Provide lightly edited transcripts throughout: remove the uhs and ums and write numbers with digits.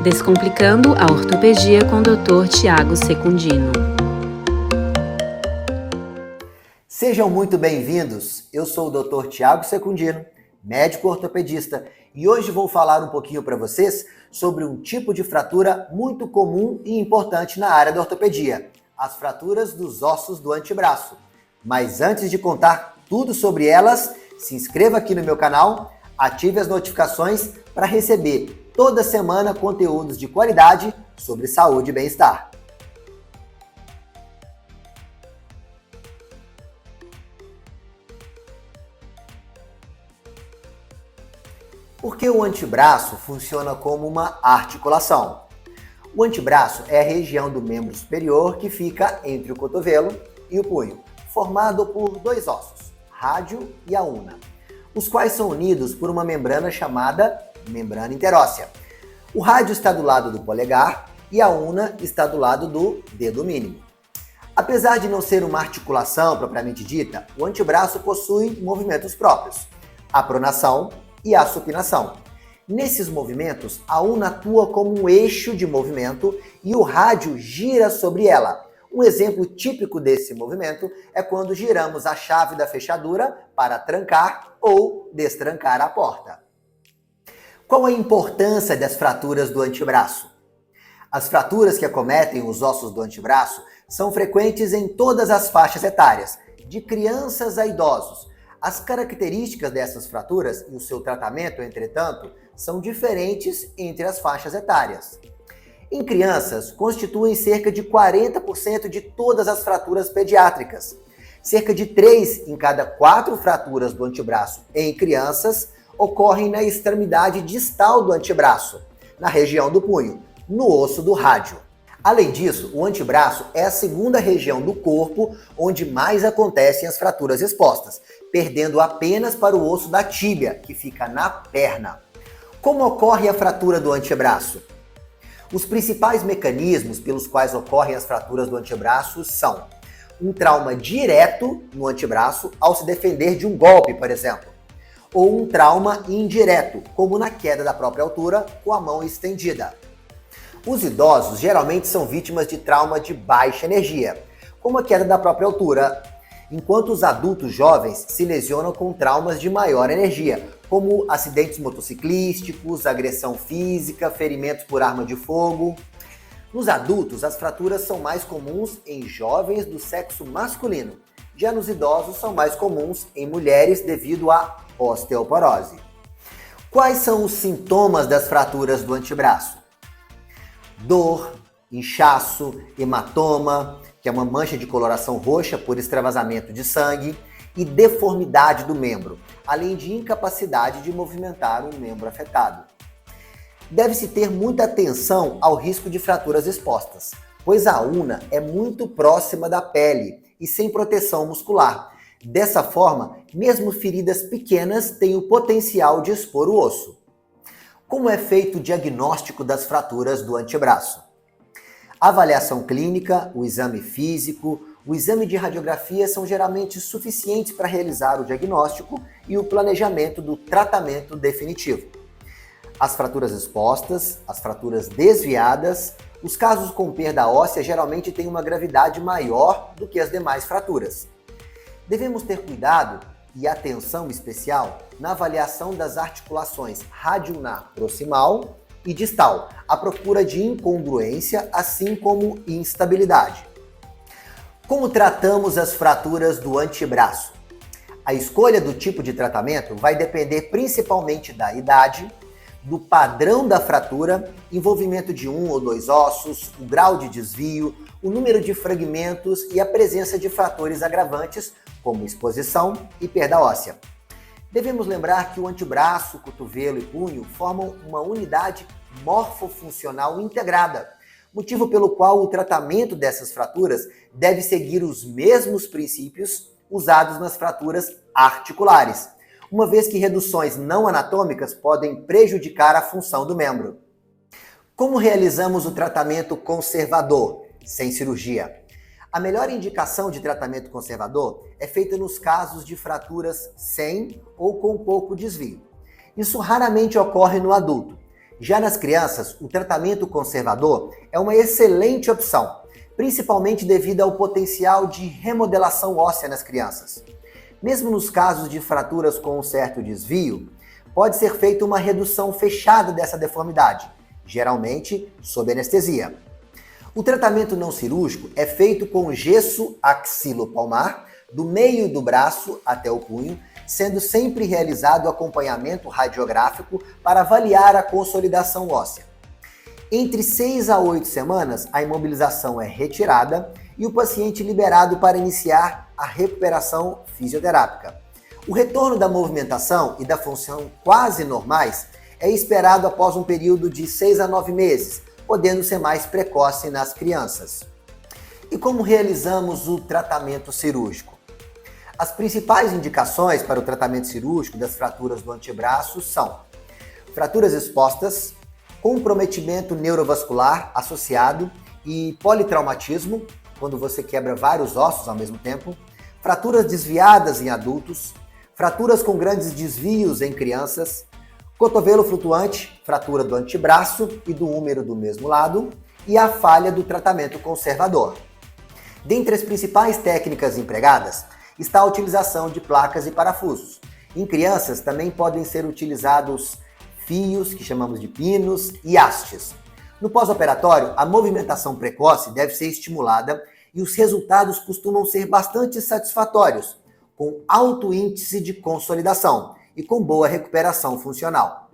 Descomplicando a Ortopedia com o Dr. Tiago Secundino. Sejam muito bem-vindos. Eu sou o Dr. Tiago Secundino, médico ortopedista, e hoje vou falar um pouquinho para vocês sobre um tipo de fratura muito comum e importante na área da ortopedia, as fraturas dos ossos do antebraço. Mas antes de contar tudo sobre elas, se inscreva aqui no meu canal, ative as notificações para receber toda semana conteúdos de qualidade sobre saúde e bem-estar. Por que o antebraço funciona como uma articulação? O antebraço é a região do membro superior que fica entre o cotovelo e o punho, formado por dois ossos, rádio e a una, os quais são unidos por uma membrana chamada membrana interóssea. O rádio está do lado do polegar e a una está do lado do dedo mínimo. Apesar de não ser uma articulação propriamente dita, o antebraço possui movimentos próprios, a pronação e a supinação. Nesses movimentos, a una atua como um eixo de movimento e o rádio gira sobre ela. Um exemplo típico desse movimento é quando giramos a chave da fechadura para trancar ou destrancar a porta. Qual a importância das fraturas do antebraço? As fraturas que acometem os ossos do antebraço são frequentes em todas as faixas etárias, de crianças a idosos. As características dessas fraturas e o seu tratamento, entretanto, são diferentes entre as faixas etárias. Em crianças, constituem cerca de 40% de todas as fraturas pediátricas. Cerca de 3 em cada 4 fraturas do antebraço em crianças ocorrem na extremidade distal do antebraço, na região do punho, no osso do rádio. Além disso, o antebraço é a segunda região do corpo onde mais acontecem as fraturas expostas, perdendo apenas para o osso da tíbia, que fica na perna. Como ocorre a fratura do antebraço? Os principais mecanismos pelos quais ocorrem as fraturas do antebraço são um trauma direto no antebraço ao se defender de um golpe, por exemplo, ou um trauma indireto, como na queda da própria altura com a mão estendida. Os idosos geralmente são vítimas de trauma de baixa energia, como a queda da própria altura, enquanto os adultos jovens se lesionam com traumas de maior energia, como acidentes motociclísticos, agressão física, ferimentos por arma de fogo. Nos adultos, as fraturas são mais comuns em jovens do sexo masculino. Já nos idosos, são mais comuns em mulheres devido à osteoporose. Quais são os sintomas das fraturas do antebraço? Dor, inchaço, hematoma, que é uma mancha de coloração roxa por extravasamento de sangue, e deformidade do membro, além de incapacidade de movimentar um membro afetado. Deve-se ter muita atenção ao risco de fraturas expostas, pois a una é muito próxima da pele e sem proteção muscular. Dessa forma, mesmo feridas pequenas têm o potencial de expor o osso. Como é feito o diagnóstico das fraturas do antebraço? A avaliação clínica, o exame físico, o exame de radiografia são geralmente suficientes para realizar o diagnóstico e o planejamento do tratamento definitivo. As fraturas expostas, as fraturas desviadas, os casos com perda óssea geralmente têm uma gravidade maior do que as demais fraturas. Devemos ter cuidado e atenção especial na avaliação das articulações radioulnar proximal e distal, à procura de incongruência, assim como instabilidade. Como tratamos as fraturas do antebraço? A escolha do tipo de tratamento vai depender principalmente da idade, do padrão da fratura, envolvimento de um ou dois ossos, o grau de desvio, o número de fragmentos e a presença de fatores agravantes, como exposição e perda óssea. Devemos lembrar que o antebraço, cotovelo e punho formam uma unidade morfofuncional integrada, motivo pelo qual o tratamento dessas fraturas deve seguir os mesmos princípios usados nas fraturas articulares, uma vez que reduções não anatômicas podem prejudicar a função do membro. Como realizamos o tratamento conservador, sem cirurgia? A melhor indicação de tratamento conservador é feita nos casos de fraturas sem ou com pouco desvio. Isso raramente ocorre no adulto. Já nas crianças, o tratamento conservador é uma excelente opção, principalmente devido ao potencial de remodelação óssea nas crianças. Mesmo nos casos de fraturas com um certo desvio, pode ser feita uma redução fechada dessa deformidade, geralmente sob anestesia. O tratamento não cirúrgico é feito com gesso axilopalmar, do meio do braço até o punho, sendo sempre realizado acompanhamento radiográfico para avaliar a consolidação óssea. Entre 6 a 8 semanas, a imobilização é retirada e o paciente liberado para iniciar a recuperação fisioterápica. O retorno da movimentação e da função quase normais é esperado após um período de 6 a 9 meses, podendo ser mais precoce nas crianças. E como realizamos o tratamento cirúrgico? As principais indicações para o tratamento cirúrgico das fraturas do antebraço são fraturas expostas, comprometimento neurovascular associado e politraumatismo, quando você quebra vários ossos ao mesmo tempo, fraturas desviadas em adultos, fraturas com grandes desvios em crianças, cotovelo flutuante, fratura do antebraço e do húmero do mesmo lado, e a falha do tratamento conservador. Dentre as principais técnicas empregadas está a utilização de placas e parafusos. Em crianças também podem ser utilizados fios, que chamamos de pinos, e hastes. No pós-operatório, a movimentação precoce deve ser estimulada e os resultados costumam ser bastante satisfatórios, com alto índice de consolidação e com boa recuperação funcional.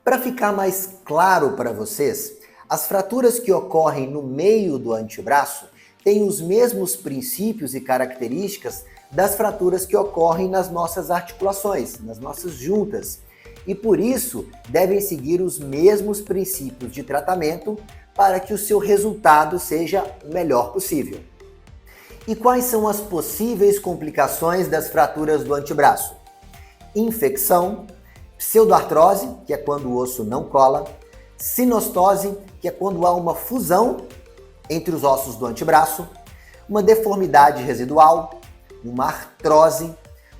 Para ficar mais claro para vocês, as fraturas que ocorrem no meio do antebraço têm os mesmos princípios e características das fraturas que ocorrem nas nossas articulações, nas nossas juntas, e por isso devem seguir os mesmos princípios de tratamento para que o seu resultado seja o melhor possível. E quais são as possíveis complicações das fraturas do antebraço? Infecção, pseudoartrose, que é quando o osso não cola, sinostose, que é quando há uma fusão entre os ossos do antebraço, uma deformidade residual, uma artrose,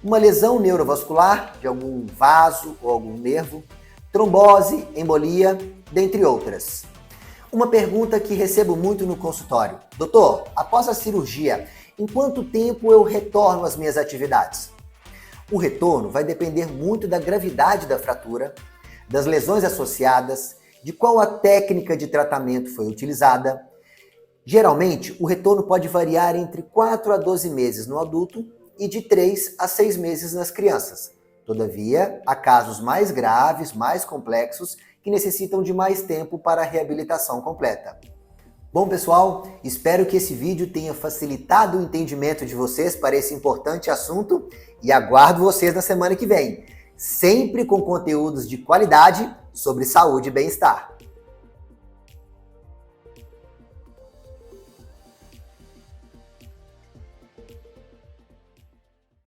uma lesão neurovascular de algum vaso ou algum nervo, trombose, embolia, dentre outras. Uma pergunta que recebo muito no consultório: doutor, após a cirurgia, em quanto tempo eu retorno às minhas atividades? O retorno vai depender muito da gravidade da fratura, das lesões associadas, de qual a técnica de tratamento foi utilizada. Geralmente, o retorno pode variar entre 4 a 12 meses no adulto e de 3 a 6 meses nas crianças. Todavia, há casos mais graves, mais complexos, que necessitam de mais tempo para a reabilitação completa. Bom, pessoal, espero que esse vídeo tenha facilitado o entendimento de vocês para esse importante assunto e aguardo vocês na semana que vem, sempre com conteúdos de qualidade sobre saúde e bem-estar.